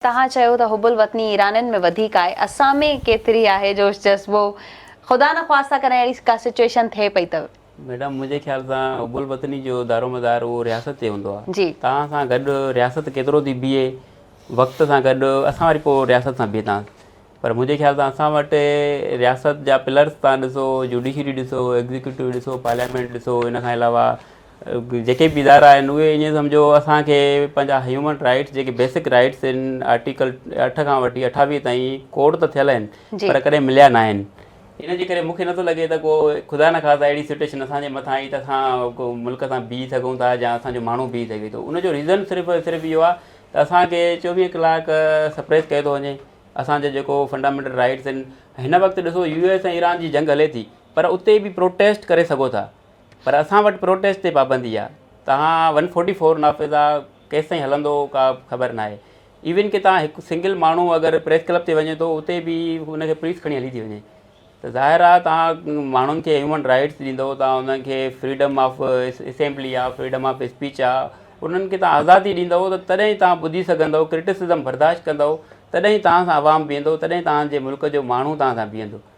तव्हां चयो त हुबुल वतनी ईराननि में वधीक आहे, असां में केतिरी आहे जोश जज़्बो? ख़ुदा न ख़्वास्ता करें अहिड़ी का सिचुएशन थिए पई त मैडम मुंहिंजे ख़्याल सां हुबुल वतनी जो दारोमदार उहो रियासत ते हूंदो आहे। जी तव्हां सां गॾु रियासत केतिरो थी बीहे वक़्त सां गॾु असां वरी पोइ रियासत सां बीहंदा। पर मुंहिंजे ख़्याल सां असां वटि रियासत जा पिलर्स तव्हां ॾिसो, जुडिशरी ॾिसो, एग्ज़ीक्यूटिव ॾिसो, पार्लियामेंट ॾिसो, इन खां अलावा जेके बि इदारा आहिनि उहे ईअं सम्झो असांखे पंहिंजा ह्यूमन राइट्स जेके बेसिक राइट्स आहिनि आर्टिकल 8 खां वठी 28 ताईं कोड त थियल आहिनि जी पर कॾहिं मिलिया न आहिनि। इन जे करे मूंखे नथो लॻे त को ख़ुदा न ख़ास्ता अहिड़ी सिचुएशन असांजे मथां आई त असां को मुल्क सां बीह सघूं था या असांजो माण्हू बीह सघे थो। उनजो रीज़न सिर्फ़ु इहो आहे त असांखे 24 कलाक सप्रेस कयो थो वञे असांजो जेको फंडामेंटल राइट्स आहिनि। हिन वक़्तु ॾिसो US ऐं ईरान जी जंग हले थी पर उते बि प्रोटेस्ट करे सघो था, पर असां वटि प्रोटेस्ट ते पाबंदी आहे। तव्हां 144 नाफ़िज़ आहे, केसिताईं हलंदो का ख़बर न आहे। इवन की तव्हां हिकु सिंगल माण्हू अगरि प्रेस क्लब ते वञे थो उते बि हुनखे पुलिस खणी हली थी वञे। त ज़ाहिर आहे तव्हां माण्हुनि खे ह्यूमन राइट्स ॾींदव, तव्हां उन्हनि खे फ्रीडम ऑफ असेंबली आहे, फ्रीडम ऑफ स्पीच आहे, उन्हनि खे तव्हां आज़ादी ॾींदव त तॾहिं तव्हां ॿुधी सघंदव, क्रिटिसिज़म बर्दाश्त कंदव, तॾहिं तव्हां सां आवाम बीहंदो, तॾहिं तव्हांजे मुल्क जो माण्हू तव्हां सां बीहंदो।